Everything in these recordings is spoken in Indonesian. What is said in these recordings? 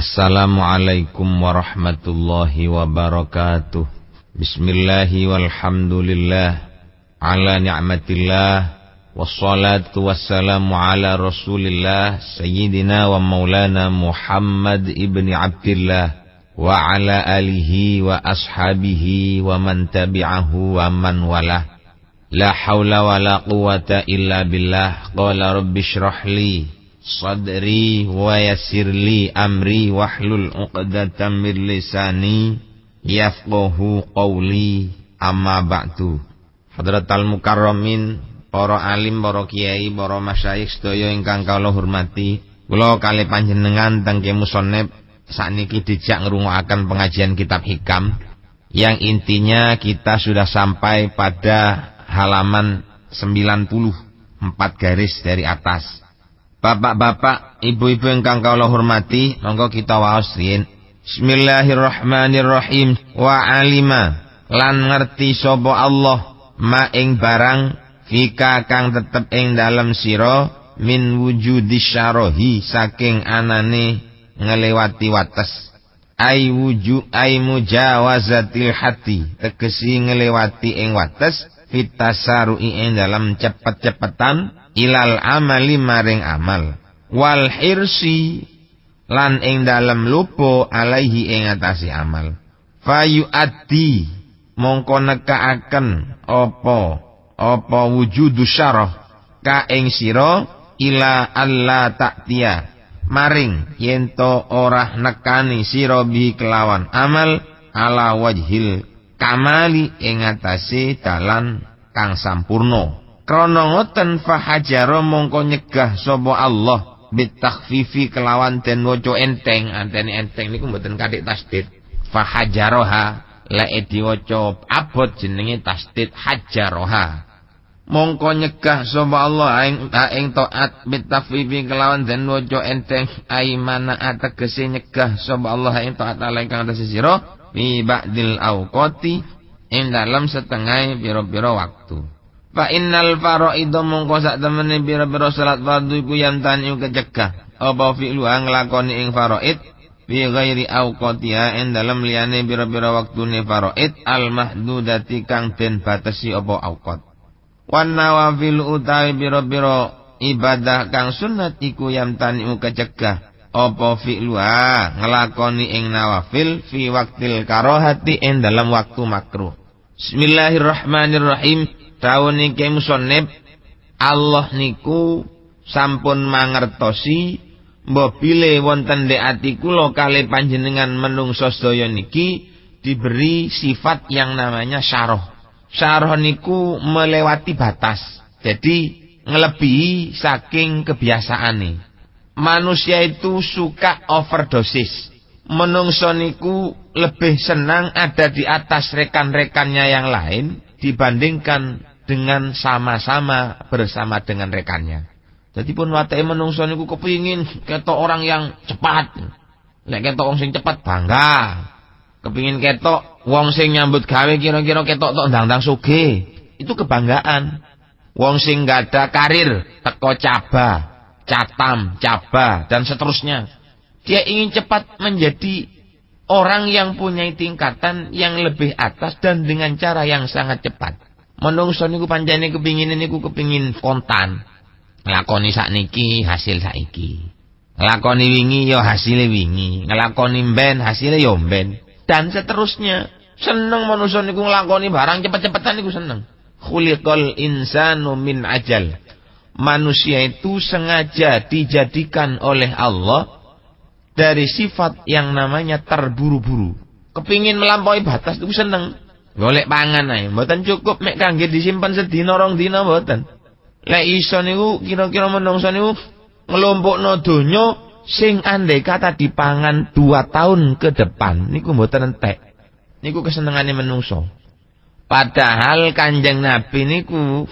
Assalamualaikum warahmatullahi wabarakatuh. Bismillahi walhamdulillah ala ni'matillah wassalatu wassalamu ala rasulillah sayyidina wa maulana Muhammad ibni Abdillah wa ala alihi wa ashabihi wa man tabi'ahu wa man walah. La hawla wa la quwata illa billah. Qala rabbi shrahli sadri wa yassirli amri wahlul 'uqdatam min lisani yafqahu qawli, amma ba'du. Hadratal mukarramin, para alim, para kiai, para masyayikh sedaya ingkang kula hormati, kula kalih panjenengan tengke musonep sakniki dijak ngrungokaken pengajian kitab hikam yang intinya kita sudah sampai pada halaman 94 garis dari atas. Bapak-bapak, ibu-ibu ingkang kula hormati, monggo kita waos riyin. Bismillahirrahmanirrahim. Wa alima lan ngerti sapa Allah ma ing barang fika kang tetep ing dalem sira min wujudi syarahi saking anane ngelewati wates. Ai mujawazatil hati tegesi ngelewati ing wates fitasaru'i ing dalam cepet-cepetan ilal amali maring amal wal hirsi lan ing dalem lupa alaihi ing atasi amal fayuaddi mongko nekaaken apa wujudu syarah ka ing sira ila alla ta'tiya maring yento ora nekani sira bi kelawan amal ala wajhil kamali ing atase dalan kang sampurna. Krana ngoten fahajaro mongko nyegah sapa Allah bitakhfifi kelawan den waca enteng, antene enteng niku mboten kathik tasdid. Fahajaroha lek diwaca abot jenenge tasdid hajaroha. Mongko nyegah sapa Allah ing taat bitakhfifi kelawan den waca enteng aimana ategese nyegah sapa Allah ing taat ala ingkang atase sira fi ba'dil auqati ing dalam setengah pira-pira waktu. Fa innal faraidha mongko sak temene pira-pira salat fardhu iku yantani kecegah apa fi'luha nglakoni ing faraid fi ghairi auqatiha ing dalem liyane pira-pira waktune faraid al mahdudati kang den batesi apa auqat. Wan nawafil utawi pira-pira ibadah kang sunat iku yantani kecegah apa fi'luha nglakoni ing nawafil fi waqtil karahati ing dalem waktu makruh. Bismillahirrahmanirrahim. Dawuh niki musannif Allah niku sampun mangertosi mbok bile wonten ndek ati kula kalih panjenengan menungso sedaya niki diberi sifat yang namanya syarah. Syarah niku melewati batas. Jadi ngelebihi saking kebiasaane. Manusia itu suka overdosis. Menungso niku lebih senang ada di atas rekan-rekannya yang lain dibandingkan dengan sama-sama bersama dengan rekannya. Jadi pun watake menungso niku kepingin ketok orang yang cepat. Lek ketok wong sing cepat bangga. Kepingin ketok wong sing nyambut gawe kira-kira ketok tok ndang-ndang sugih. Itu kebanggaan. Wong sing gak ada karir teko caba, catam, caba dan seterusnya. Dia ingin cepat menjadi orang yang punya tingkatan yang lebih atas dan dengan cara yang sangat cepat. Menungso niku pancene kepingin niku kepingin kontan. Nglakoni sakniki hasil saiki. Nglakoni wingi ya hasile wingi. Nglakoni mben hasile ya mben. Dan seterusnya. Seneng menungso niku nglakoni barang cepet-cepetan niku seneng. Khuliqal insanu min ajal. Manusia itu sengaja dijadikan oleh Allah dari sifat yang namanya terburu-buru. Kepingin melampaui batas itu seneng. Golek pangan ae, mboten cukup mek kangge disimpen sedina rong dina mboten. Lek iso niku kira-kira menungso niku nglompokno donya sing andai kata dipangan 2 tahun ke depan niku mboten entek. Niku kesenengane menungso. Padahal Kanjeng Nabi niku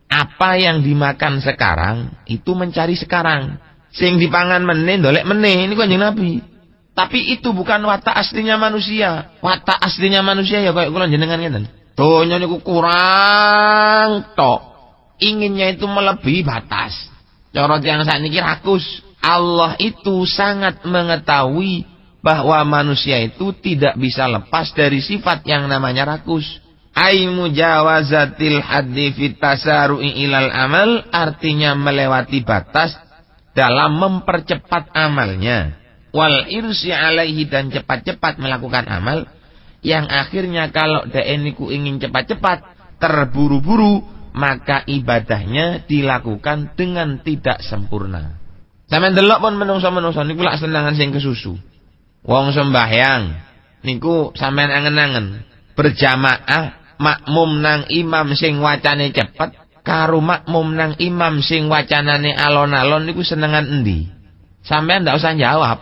apa yang dimakan sekarang itu mencari sekarang. Sing dipangan meneh ndolek meneh niku Kanjeng Nabi. Tapi itu bukan watak aslinya manusia. Watak aslinya manusia ya kayak kula jenengan ngeten. Donya niku kurang tok. Inginnya itu melebihi batas. Cara tiyang sakniki rakus. Allah itu sangat mengetahui bahwa manusia itu tidak bisa lepas dari sifat yang namanya rakus. Ai mujawazatil haddi fit tasaru'i ilal amal, artinya melewati batas dalam mempercepat amalnya. Wal irsi alaihi, dan cepat-cepat melakukan amal yang akhirnya kalau dae niku ingin cepat-cepat, terburu-buru, maka ibadahnya dilakukan dengan tidak sempurna. Sampeyan delok pun menungso-menungso niku lak senangan sing kesusu. Wong sembahyang niku sampean angen-angen berjamaah makmum nang imam sing wacane cepet karo makmum nang imam sing wacanane alon-alon niku senengan endi? Sampean ndak usah jawab.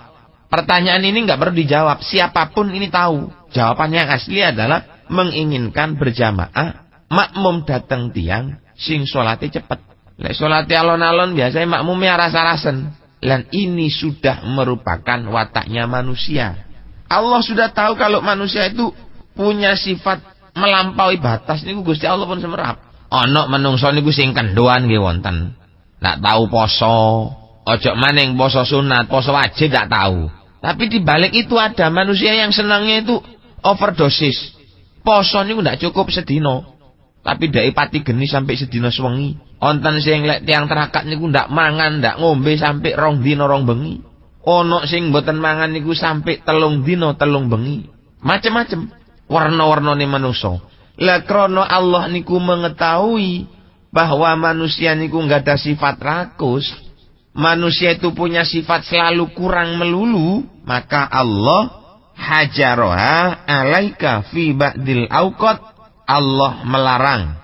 Pertanyaan ini nggak perlu dijawab. Siapapun ini tahu. Jawaban yang asli adalah menginginkan berjamaah makmum datang tiang sing salate cepet. Lek salate alon-alon biasanya makmumnya rasa-rasen. Dan ini sudah merupakan wataknya manusia. Allah sudah tahu kalau manusia itu punya sifat melampaui batas niku Gusti Allah pun semerap. Ana menungso niku sing kendhoan nggih wonten. Ndak tahu poso, ojo maning poso sunat, poso wajib ndak tahu. Tapi di balik itu ada manusia yang senangnya itu overdosis. Poso niku ndak cukup sedina. Tapi ndak pati geni sampai sedina sewengi. Wonten sing lek tiyang terakat niku ndak mangan, ndak ngombe sampai 2 dina 2 bengi. Ana sing mboten mangan niku sampai 3 dina 3 bengi. Macem-macem warna-warnane manusa. Lah krana Allah niku mengetahui bahwa manusia niku enggak ada sifat rakus, manusia itu punya sifat selalu kurang melulu, maka Allah hajaroha alaika fi ba'dil auqat. Allah melarang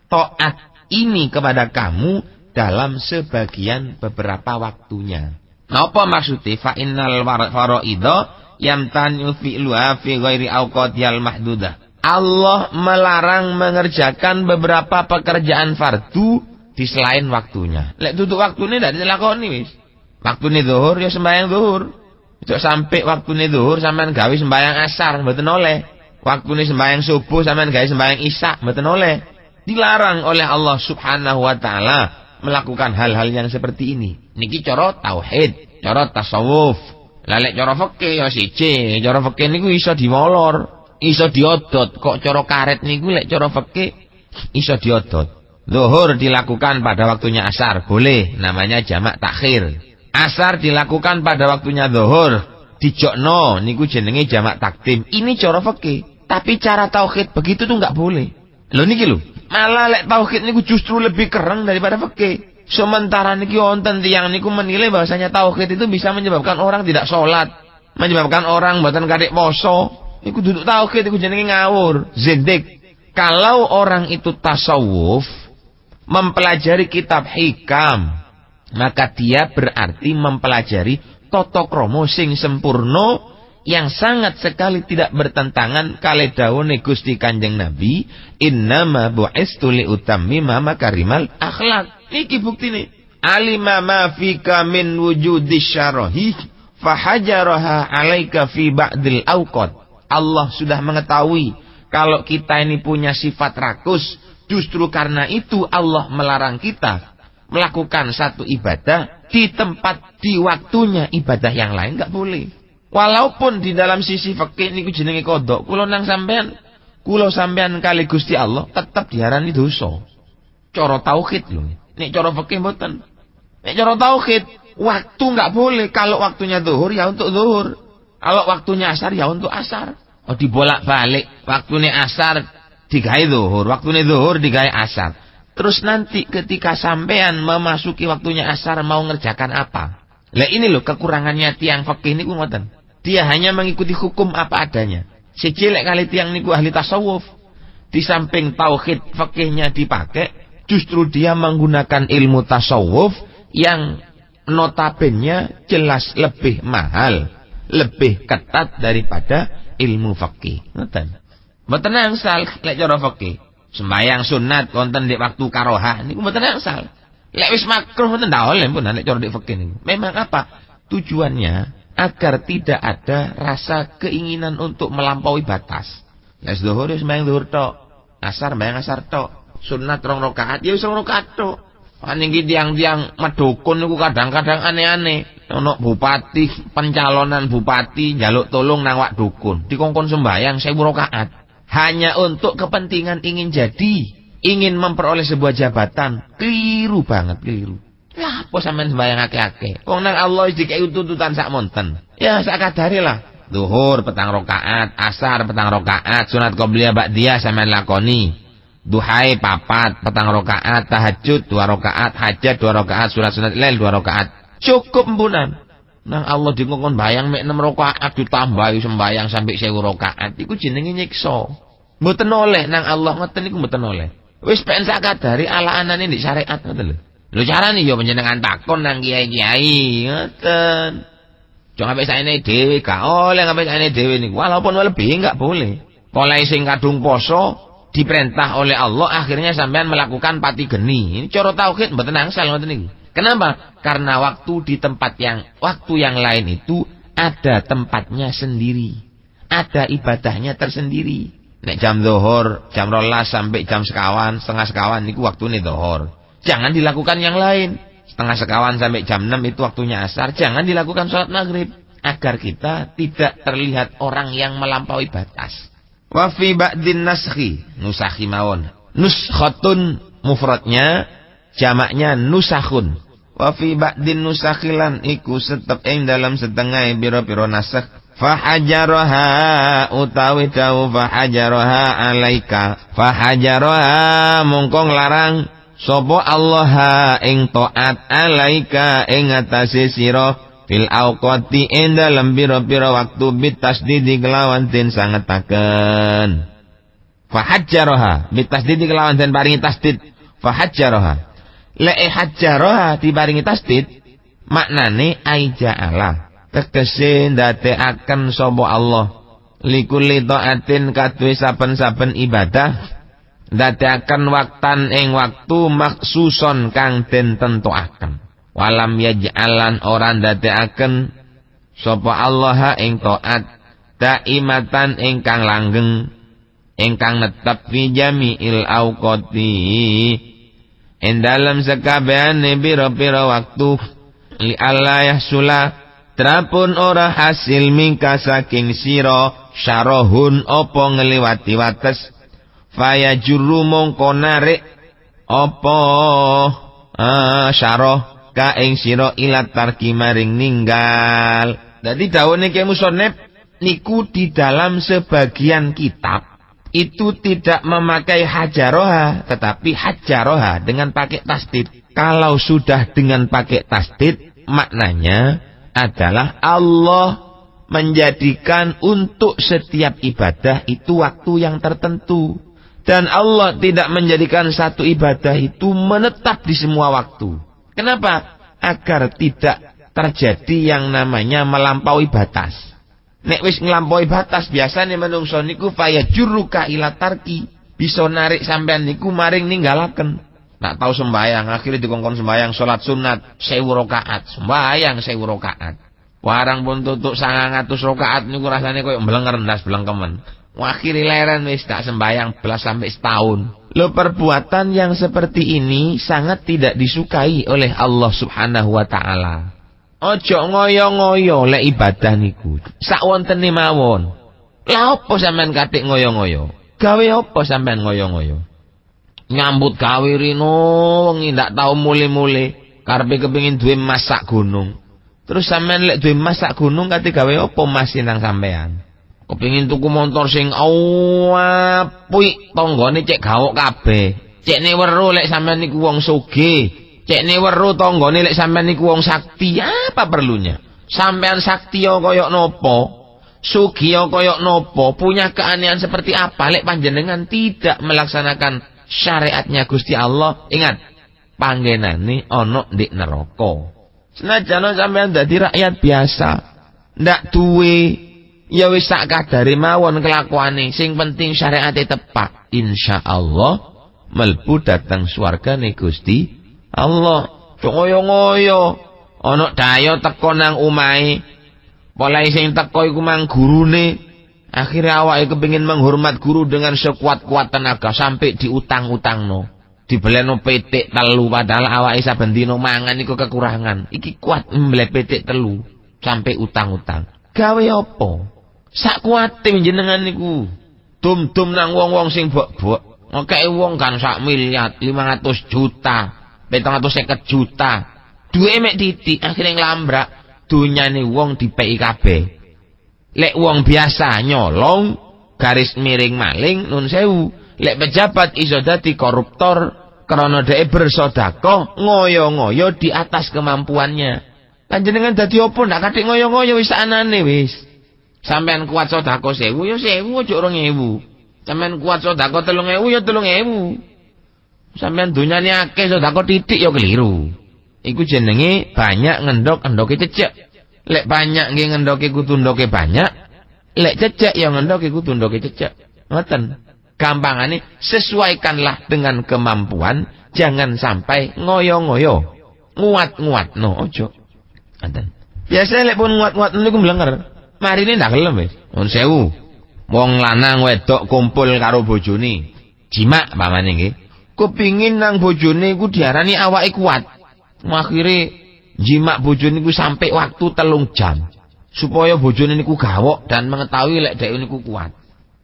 taat ini kepada kamu dalam sebagian beberapa waktunya. Napa maksudnya? Fa innal faraidha yamtanu fi'luha fi ghairi auqatil mahdudah. Allah melarang mengerjakan beberapa pekerjaan fardu di selain waktunya. Lek tutuk waktune ndak dilakoni wis. Waktune zuhur ya sembahyang zuhur. Cok sampai waktune zuhur sampean gawe sembahyang asar mboten oleh. Waktune sembahyang subuh sampean gawe sembahyang isya mboten oleh. Dilarang oleh Allah Subhanahu wa taala melakukan hal-hal yang seperti ini. Niki cara tauhid, cara tasawuf. Lah lek cara fikih ya siji, cara fikih niku iso diwolor, iso diodot. Kok cara karet niku lek cara fikih iso diodot. Zuhur dilakukan pada waktunya asar, boleh, namanya jamak takhir. Asar dilakukan pada waktunya zuhur, dijokno niku jenenge jamak takdim. Ini cara fikih. Tapi cara tauhid begitu tuh enggak boleh. Lho niki lho, malah lek tauhid niku justru lebih keren daripada fikih. Sementara niki wonten tiyang niku menilai bahwasanya tauhid itu bisa menyebabkan orang tidak sholat, menyebabkan orang mboten kadek poso. Iku duduk tauhid iku jenenge ngawur, zindik. Kalau orang itu tasawuf, mempelajari kitab hikam, maka dia berarti mempelajari tata krama sing sempurna yang sangat sekali tidak bertentangan kali dawuhe Gusti Kanjeng Nabi, innama bu'istu li utammima makarimal akhlak. Niki buktine. Alima ma fika min wujudis syarahi fahajaraha alaika fi ba'dil awqat. Allah sudah mengetahui kalau kita ini punya sifat rakus. Justru karena itu Allah melarang kita melakukan satu ibadah di tempat, di waktunya. Ibadah yang lain enggak boleh. Walaupun di dalam sisi fikih niku jenenge kodok, kula nang sampean, kula sampean kali Gusti Allah tetap diarani dosa. Cara tauhid lho. Nek cara fikih mboten. Nek cara tauhid, waktu enggak boleh. Kalau waktunya zuhur ya untuk zuhur. Kalau waktunya asar ya untuk asar. Oh dibolak-balik. Waktunya asar digawe zuhur, waktunya zuhur digawe asar. Terus nanti ketika sampean memasuki waktunya asar mau ngerjakan apa? Lah ini loh kekurangannya tiang fikih niku ngoten. Dia hanya mengikuti hukum apa adanya. Siji lek kali tiang niku ahli tasawuf. Di samping tauhid fikihnya dipakai, justru dia menggunakan ilmu tasawuf yang notabene jelas lebih mahal, lebih ketat daripada ilmu fikih. Ngoten. Mboten angsal lek cara fikih. Sembayang sunat wonten di waktu karohah niku mboten angsal. Lek wis makruh mboten ndak oleh pun nek cara fikih niku. Memang apa? Tujuannya agar tidak ada rasa keinginan untuk melampaui batas. Lek zuhur wis sembayang zuhur tok, asar sembayang asar tok, sunat 2 rakaat ya wis 2 rakaat tok. Niki tiang-tiang medukun niku kadang-kadang aneh-aneh. Ono bupati, pencalonan bupati njaluk tolong nang wak dukun, dikongkon sembayang 1000 rakaat hanya untuk kepentingan ingin jadi, ingin memperoleh sebuah jabatan. Keliru banget, keliru. Lah apa sampean sembayang akeh-akeh? Wong nang Allah wis dikei tuntutan sak monten. Ya sak kadare lah. Zuhur 4 rakaat, asar 4 rakaat, sunat qobliyah ba'diyah sampean lakoni. Duhai 4 rakaat, tahajud 2 rakaat, hajat 2 rakaat, sunat lail 2 rakaat. Cukup empunan. Nang Allah dikongkon bayang mek 6 rakaat ditambahi sembayang sampai 1000 rakaat. Iku jenenge nyiksa. Mboten oleh nang Allah ngoten niku mboten oleh. Wis pen sak kadare ala anane ndik syariat ngoten lho. Lho carane ya panjenengan takon nang kiai-kiai ngoten. Jangan sampai saene dhewe gak oleh sampai saene dhewe niku. Walaupun lebih enggak boleh. Mulai sing kadung poso diperintah oleh Allah akhirnya sampean melakukan pati geni. Ini cara tauhid mboten angsal ngoten niku. Kenapa? Karena waktu di tempat yang lain itu ada tempatnya sendiri. Ada ibadahnya tersendiri. Nek jam zuhur, jam 12 sampai jam sekawan, setengah sekawan niku waktune zuhur. Jangan dilakukan yang lain. Setengah sekawan sampai jam 6 itu waktunya asar. Jangan dilakukan sholat maghrib. Agar kita tidak terlihat orang yang melampaui batas. Wa fi ba'din naskhi. Nusakhi mawon. Nuskhatun mufradnya, jamaknya nusakhun. Wa fi ba'din nusakhilan iku setep ing dalam setengah biro-biro nasakh. Fahajaraha utawi dawu fahajaraha alaika. Fahajaraha mongkong larang sapa Allah ing taat alaika ing atase sira fil auqati ing dalem pira-pira waktu bitasdidi kelawan den sangetaken. Fahajaraha bitasdidi kelawan den paringi tasdid. Fahajaraha lek hajaraha diparingi tasdid maknane aija'ala tegese ndadekaken sapa Allah likulli taatin kadue saben-saben ibadah ndadekaken waktan ing waktu maksuson kang den tentuaken. Walam yaj'alan ora ndadekaken sapa Allah ing taat daimatan ingkang langgeng ingkang netep fi jami'il auqati ing dalem sekabehane pira-pira waktu li alla yahsula trapun ora hasil mingka saking sira syarahun apa ngliwati wates faya juru mongko narik apa syarah ka ing sira ilat tarki maring ninggal. Dadi dawuhe Ki Musonep niku di dalam sebagian kitab itu tidak memakai hajaroha, tetapi hajaroha dengan pakai tasdid. Kalau sudah dengan pakai tasdid, maknanya adalah Allah menjadikan untuk setiap ibadah itu waktu yang tertentu. Dan Allah tidak menjadikan satu ibadah itu menetap di semua waktu. Kenapa? Agar tidak terjadi yang namanya melampaui batas. Nek wis nglampaui batas biasane menungso niku faya juruka ila tarki, bisa narik sampean niku maring ninggalaken. Nak tahu sembayang akhirnya dikongkon sembayang salat sunat 1000 rakaat, sembayang 1000 rakaat. Warang pun tutuk 900 rakaat niku rasane koyo mblenger ndas blengkemen. Akhire leren wis tak sembayang belas sampai setahun. Lo perbuatan yang seperti ini sangat tidak disukai oleh Allah Subhanahu wa taala. Ojo ngoyo-ngoyo lek ibadah niku. Sak wontene mawon. Lah opo sampean katik ngoyo-ngoyo? Gawe opo sampean ngoyo-ngoyo? Nyambut gawe rino wengi ndak tau mule-mule, karepe kepengin duwe emas sak gunung. Terus sampean lek duwe emas sak gunung katik gawe opo emas nang sampean? Kepengin tuku motor sing apik, tanggane cek gawok kabeh. Cekne weruh lek sampean niku wong sugih. Cekne weruh tanggane lek sampean niku wong sakti, apa perlunya? Sampean sakti kaya napa? Sugih kaya napa? Punya keanehan seperti apa lek panjenengan tidak melaksanakan syariatnya Gusti Allah? Ingat, panggenane ana ndek neraka. Senajan sampean dadi rakyat biasa, ndak duwe, ya wis sak kadare mawon kelakuane, sing penting syariate tepak. Insyaallah mlebu dhateng swargane Gusti Allah. Ngoyo-ngoyo ana daya teko nang omahe, mulai sing teko iku mang gurune, akhire awake kepengin menghormat guru dengan sekuat-kuat tenaga sampai diutang-utangno. Dibeleno pitik telu padahal awake saben dina mangan iku kekurangan. Iki kuat mblek pitik telu sampai utang-utang. Gawe apa? Sak kuate jenengan niku. Dum-dum nang wong-wong sing bok-bok. Ngekeki wong kan 1 miliar, 500 juta, 750 juta. Duwe mek titik akhire nglambrak. Dunyane wong dipeki kabeh. Lek wong biasa nyolong, garis miring maling nun sewu. Lek pejabat iso dadi koruptor karena dhek bersedekah ngoyo-ngoyo di atas kemampuannya. Panjenengan dadi apa ndak kathik ngoyo-ngoyo wis anane wis. Sampean kuat sedekah 1000 ya 1000 aja 2000. Sampean kuat sedekah 3000 ya 3000. Sampean dunyane akeh sedekah titik ya keliru. Iku jenenge banyak ngendok-endoke cecek. Lek banyak nggih ngendoke kudu ndoke banyak. Lek cecek ya ngendoke kudu ndoke cecek. Ngoten. Gampangane sesuaikanlah dengan kemampuan, jangan sampai ngoyo-ngoyo. Nguat-nguat no ojo. Ngoten. Biasa lek pun nguat-nguat niku mlenger. Marine ndak gelem wis. Nun sewu. Wong lanang wedok kumpul karo bojone. Jimak pamane nggih. Kepingin nang bojone iku diarani awake kuat. Akhire jimak bojone niku sampai waktu 3 jam. Supaya bojone niku gawok dan mengetahui lek dhek niku kuat.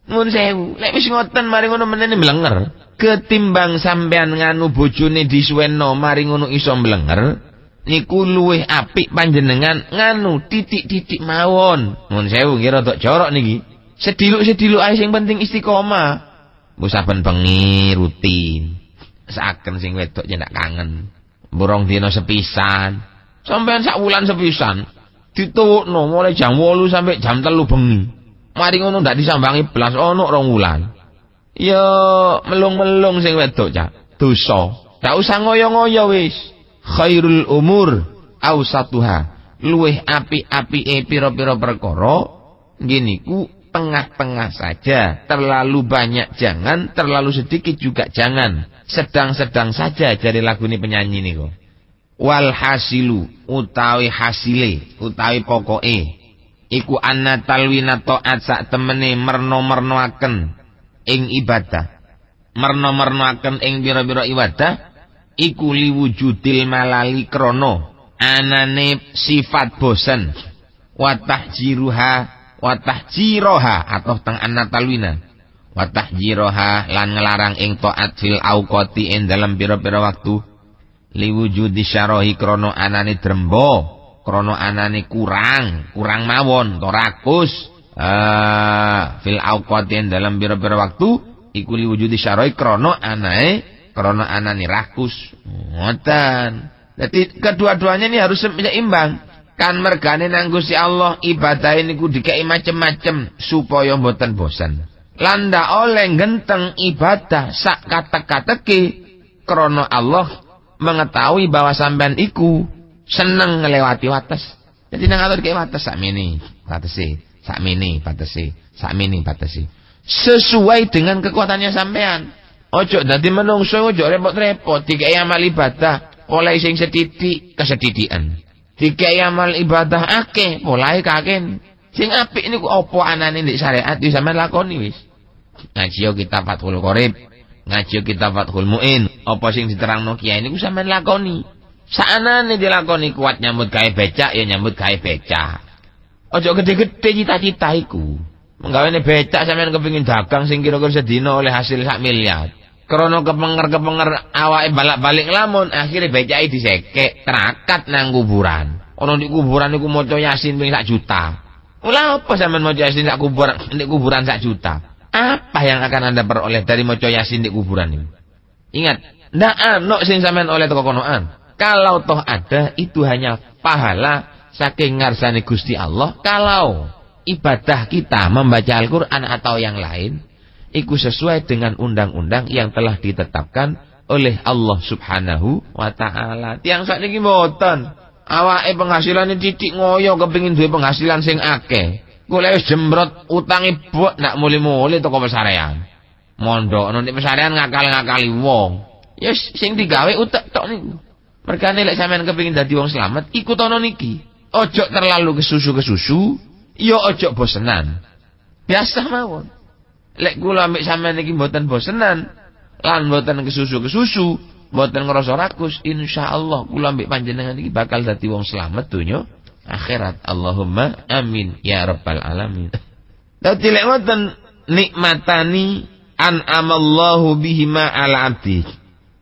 Nun sewu, lek wis ngoten mari ngono menene mlenger. Ketimbang sampean nganu bojone disuweno mari ngono iso mlenger, niku luwih apik panjenengan nganu titik-titik mawon. Nun sewu nggih rada jorok niki. Sediluk-sediluk ae sing penting istiqomah. Mbok saben bengi rutin. Saken sing wedok ndak kangen. Burung dina sepisan. Sampean sak wulan sepisan. Dituwukno mulai jam 8 sampai jam 3 bengi. Mari ngono ndak disambangi belas ono 2 wulan. Ya melung-melung sing wedok cak. Dosa. Ndak usah ngoyo-ngoyo wis. Khairul umur ausatuha. Luwih apik-apike pira-pira perkara nggih niku tengah-tengah saja. Terlalu banyak jangan, terlalu sedikit juga jangan. Sedang-sedang saja jare lagune penyanyi niku. Wal hasilu utawi hasile utawi pokoke iku anna talwina ta'at sak temene merno-mernoaken ing ibadah. Merno-mernoaken ing pira-pira ibadah iku liwujudil malali krana anane sifat bosen. Wa tahjiroha atau teng anna talwina. Wa tahjiroha lan ngelarang ing ta'at fil auqati ing dalam pira-pira waktu liwujudi syarahi krana anane drembo. Krono anane kurang mawon to rakus fil auqatin dalam pira-pira waktu iku liwujudi syar'i krono anane rakus ngoten. Jadi kedua-duanya ini harus seimbang. Kan mergane nang Gusti Allah ibadah niku dikeki macem-macem supaya mboten bosan. Lan ndak oleh genteng ibadah sak katek-kateke krono Allah mengetahui bahwa sampean iku seneng ngelewati wates. Jadi nang atur kayak wates sakmene batese, sakmene batese, sakmene batese. Sesuai dengan kekuatannya sampean. Ojo dadi menungso ojo repot-repot dikei amal ibadah oleh sing setitik kesedidikan. Dikei amal ibadah akeh oleh kaken. Sing apik niku apa anane ndek syariat wis sampean lakoni wis. Ngaji yo kitab Fathul Qorib, ngaji yo kitab Fathul Muin, apa sing diterangno kiai niku sampean lakoni. Saanane dilakoni kuat nyambut gawe becak ya nyambut gawe becak. Ojo gede-gede cita-cita iku. Menggawene becak sampean kepengin dagang sing kira-kira sedina oleh hasil 1 miliar. Krana kepenger awake balak-balik nglamun, akhire becake disekek terakat nang kuburan. Ono di kuburan niku maca Yasin ping 1 juta. Mula apa sampean maca Yasin sak kuburan 1 juta? Apa yang akan Anda peroleh dari maca Yasin di kuburan ini? Ingat, ndak ana sing sampean oleh teko konoan. Kalau toh ada, itu hanya pahala saking ngarsane Gusti Allah. Kalau ibadah kita membaca Al-Quran atau yang lain, itu sesuai dengan undang-undang yang telah ditetapkan oleh Allah Subhanahu wa Ta'ala. Tiang sakniki mboten. Awake penghasilan titik ngoyo kepengin duwe penghasilan sing akeh. Kula wis jembrot utangi bok nak muli-muli teko pesarean. Mondok nek pesarean ngakal-ngakali wong. Ya sing digawe utek tok niku. Mergane lek sampean kepengin dadi wong slamet, ikut ana niki. Ojo terlalu kesusu, ya ojo bosenan. Biasa mawon. Lek kula ambek sampean iki mboten bosenan, lan mboten kesusu, mboten ngrasa rakus, insyaallah kula mbek panjenengan iki bakal dadi wong slamet donya akhirat. Allahumma amin ya rabbal alamin. Dadi lek wonten nikmatani an'amallahu bihima ala abdi.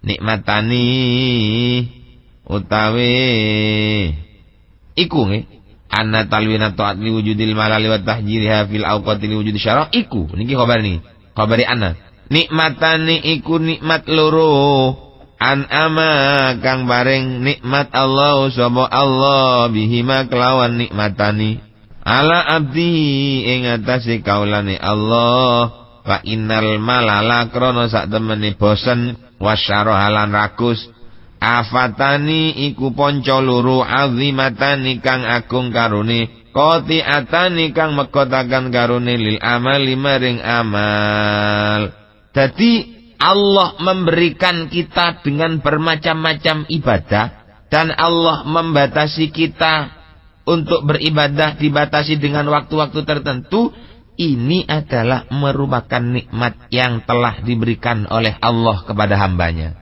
Nikmatani utawi iku nggih anna talwina ta'at li wujudil malali wa tahjiriha fil awqati li wujudi syara' iku niki khabari anna nikmatani iku nikmat loro an'ama kang bareng nikmat Allah sapa Allah bihima kelawan nikmatani ala abdi ing atase kaulane Allah wa innal malala krana sak temene bosen wasyara halan rakus afatani iku ponco loro azimatani kang agung karone qati'atani kang mekotakan karone lil amali maring amal. Jadi Allah memberikan kita dengan bermacam-macam ibadah dan Allah membatasi kita untuk beribadah dibatasi dengan waktu-waktu tertentu. Ini adalah merupakan nikmat yang telah diberikan oleh Allah kepada hambanya.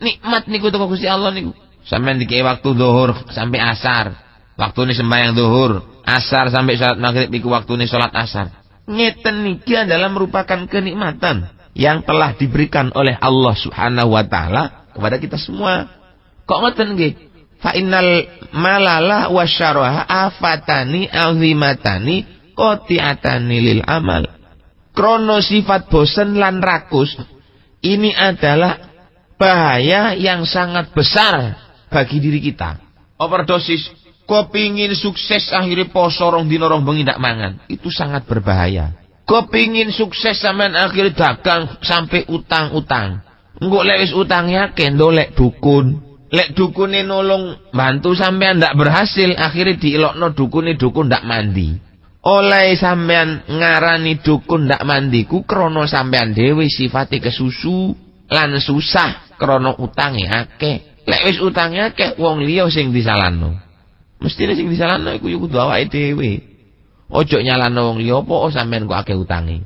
Nikmat niku teko Gusti Allah niku. Sampeyan dikei waktu zuhur sampai asar. Waktune sembahyang zuhur, asar sampai salat maghrib iku waktune salat asar. Ngeten niki adalah merupakan kenikmatan yang telah diberikan oleh Allah Subhanahu wa taala kepada kita semua. Kok ngoten nggih? Fa innal malala wasyaraha afatani azimatani qati'atani lil amal. Krono sifat bosen lan rakus ini adalah bahaya yang sangat besar bagi diri kita. Overdosis, kepingin sukses akhirnya poso rong dina rong bengi ndak mangan, itu sangat berbahaya. Kepingin sukses sampean akhirnya dagang sampai utang-utang. Engko lek wis utangnya kendolek dukun. Lek dukune nolong bantu sampean ndak berhasil, akhirnya diilokno dukune dukun ndak mandi. Oleh sampean ngarani dukun ndak mandiku krono sampean dhewe sifate kesusu lan susah krono utange akeh. Lek wis utange akeh wong liya sing disalahno. Mestine sing disalahno iku yo kudu awake dhewe. Ojo nyalahno wong liya apa sampean kok akeh utange.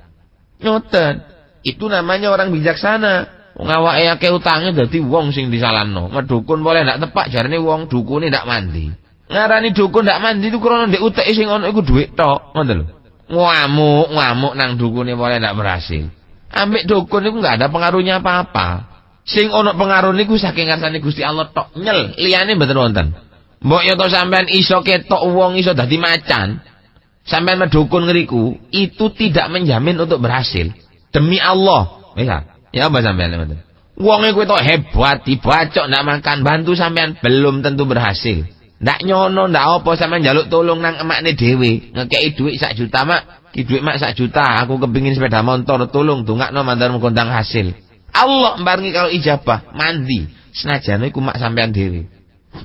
Nyoten. Itu namanya orang bijaksana. Wong awake akeh utange dadi wong sing disalahno. Medukun boleh ndak tepak jarane wong dukune ndak mandi. Ngarani dukun ndak mandi itu krono ndek uteke sing ana iku dhuwit tok, ngoten lho. Ngamuk nang dukune boleh ndak berhasil. Ambek dukun iku enggak ada pengaruhnya apa-apa. Sing ana pengaruh niku saking ngarsane Gusti Allah tok nyel, liyane mboten wonten. Mbok yo to sampean iso ketok wong iso dadi macan. Sampean medukun ngriku, itu tidak menjamin untuk berhasil. Demi Allah. Wis ya apa sampean ngoten. Wong iku tok hebat, dibacok ndak makan, bantu sampean belum tentu berhasil. Ndak nyono ndak apa sampean njaluk tolong nang emakne dhewe, ngekeki dhuwit 1 juta mak, ki dhuwit mak 1 juta, aku kepengin sepeda motor tolong dongakno mandarmu kondang hasil. Allah mbarengi kalau ijabah, mandi. Senajan iku mak sampean dhewe.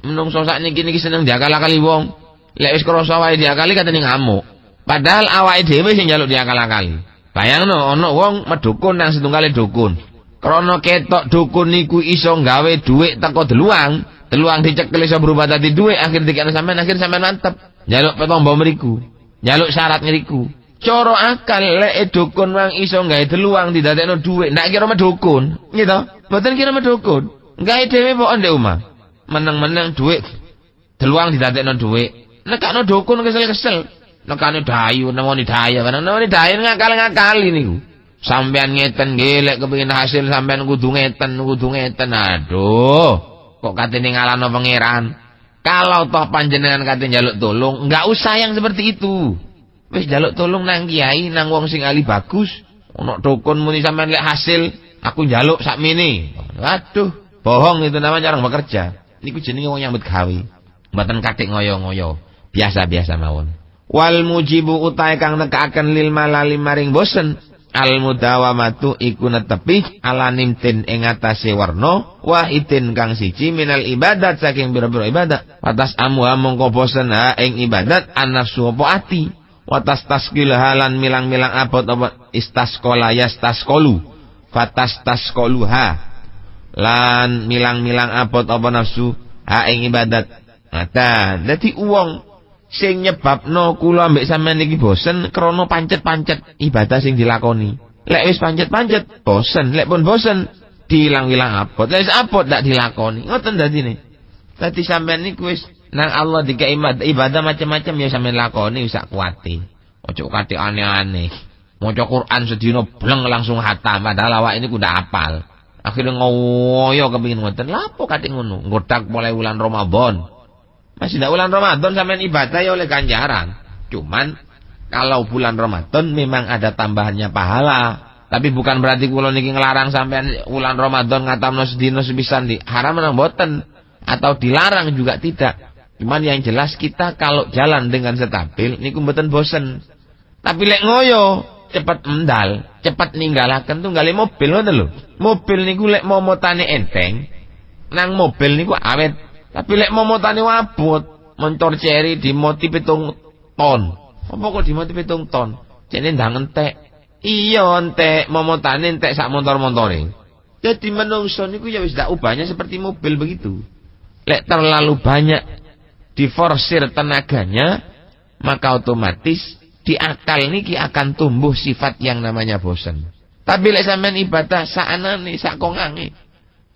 Menungso sakniki niki seneng diakal-akali wong. Lek wis krasa wae diakali katene ngamuk. Padahal awake dhewe sing njaluk diakal-akali. Bayangno ana wong medukun nang setunggale dukun. Krana ketok dukun niku iso gawe dhuwit teko deluang. Teluang dicekel iso berubah dadi dhuwit, akhir dikene sampean mantep. Njaluk petombo mriku. Njaluk syarat ngriku. Cara akal lek dukun wang iso gawe deluang didadekno dhuwit, ndak kira medukun. Nggih to? Mboten kira medukun. Gawe dhewe kok ndek omah. Meneng-meneng dhuwit. Deluang didadekno dhuwit. Nekakno dukun kesel-kesel. Nekane dayu, nemoni daya, nemoni daya ngakal-ngakali niku. Sampean ngeten nggih lek kepengin hasil sampean kudu ngeten. Aduh. Kok katene ngalahno pangeran. Kalau toh panjenengan kate njaluk tolong, enggak usah yang seperti itu. Wis njaluk tolong nang kiai, nang wong sing ahli bagus. Ono dukun muni sampean lek hasil, aku njaluk sakmene. Waduh, bohong itu namanya orang bekerja. Niku jenenge wong nyambut gawe. Mboten kathik ngoyo-ngoyo. Biasa-biasa mawon. Wal mujibu utahe kang nekakaken lil malali maring bosen. Al mudawamatu iku netepi ala nimtin ing atase warna wahidin kang siji minal ibadat saking pira-pira ibadat. Watas amwa mongko bosen ha ing ibadat anafsu apa ati. Watas taskil halan milang-milang abot apa istasqala yastasqalu. Fatas tasqaluha lan milang-milang abot apa nafsu ha ing ibadat. Nah, dadi wong sing nyebabno kula ambek sampean iki bosen krana pancet-pancet ibadah sing dilakoni. Lek wis pancet-pancet bosen, lek pun bosen diilang-ilang abot. Lah abot ndak dilakoni. Ngoten dadine. Dadi sampean niku wis nang Allah dikai ibadah macam-macam ya sampean lakoni wis sak kuwate. Ojo kate aneh-aneh. Maca Quran sedina bleng langsung hatam padahal awak ini kudu hafal. Akhirnya ngoyo kepengin ngoten. Lha apa kate ngono? Nggodak mulai bulan Ramadan. Masih ndak bulan Ramadan sampean ibadah ya oleh ganjaran. Cuman kalau bulan Ramadan memang ada tambahannya pahala. Tapi bukan berarti kula niki ngelarang sampean bulan Ramadan ngatamno sedina sepisan di haram nang boten atau dilarang juga tidak. Cuman yang jelas kita kalau jalan dengan stabil niku mboten bosen. Tapi lek ngoyo cepat mendal, cepat ninggalaken tunggale mobil ngoten lho. Mobil niku lek momotane enteng, nang mobil niku awet. Tapi lek momotane wabot, motor ceri dimoti 7 ton. Apa kok dimoti 7 ton? Jane ndang entek. Iya entek, momotane entek sak motor-motore. Jadi menungso niku ya wis dak ubahnya seperti mobil begitu. Lek terlalu banyak diforsir tenaganya, maka otomatis di akal niki akan tumbuh sifat yang namanya bosan. Tapi lek sampean ibadah saanane, sak kongange,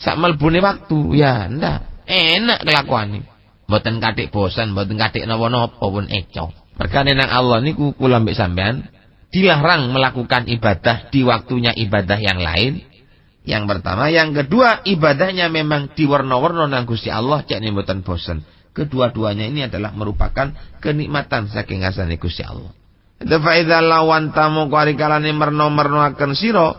sak melbune waktu, ya ndak enak kelakuane. Mboten kathik bosan, mboten kathik napa-napa pun eco. Mergane nang Allah niku kula mbek sampean dilarang melakukan ibadah di waktunya ibadah yang lain. Yang pertama, yang kedua ibadahnya memang diwarna-warna nang Gusti Allah cek mboten bosan. Kedua-duanya ini adalah merupakan kenikmatan saking ngasane Gusti Allah. Fa idza lawan tamu karikalane merno-merno akan sira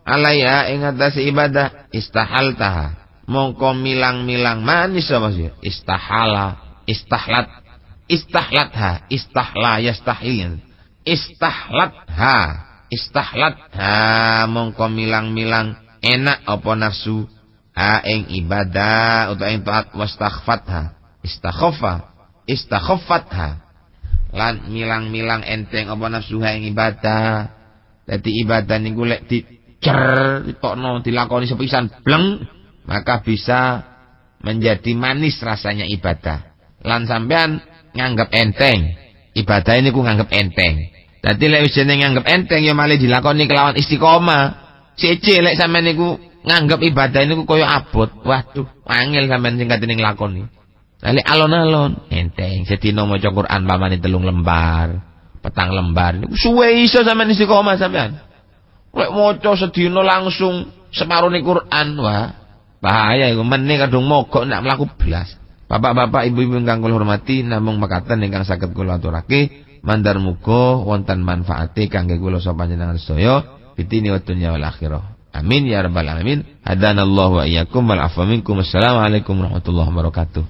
alaiha ing atase ibadah istahaltaha mongko milang-milang manis apa sih istahla istahlat istahlatha istahla yastahil istahlatha mongko milang-milang enak apa nafsu ha ing ibadah utawa ing taat wastaghfatha istakhaffatha lan milang-milang enteng apa nafsu ing ibadah. Dadi ibadah niku lek ditokno dilakoni sepisan bleng, maka bisa menjadi manis rasanya ibadah. Lan sampean nganggep enteng. Ibadah niku nganggep enteng. Dadi lek wis jeneng nganggep enteng ya malih dilakoni kelawan istiqomah. Siji lek sampean niku nganggep ibadah niku kaya abot. Waduh, angel sampean sing katene nglakoni. Lek alon-alon enteng sedina maca Quran pamane 3 lembar, 4 lembar niku suwe iso sampean istiqomah sampean. Lek maca sedina langsung separone Quran, wah bahaya iku meneh kadung mogok ndak mlaku blas. Bapak-bapak, ibu-ibu ingkang kula hormati, namung mekaten ingkang saged kula aturake, mandar muga wonten manfaate kangge kula sapa panjenengan sedaya fitini wa dunya wal akhirah. Amin ya rabbal alamin. Hadanallahu wa iyyakum wal afwa minkum. Assalamualaikum warahmatullahi wabarakatuh.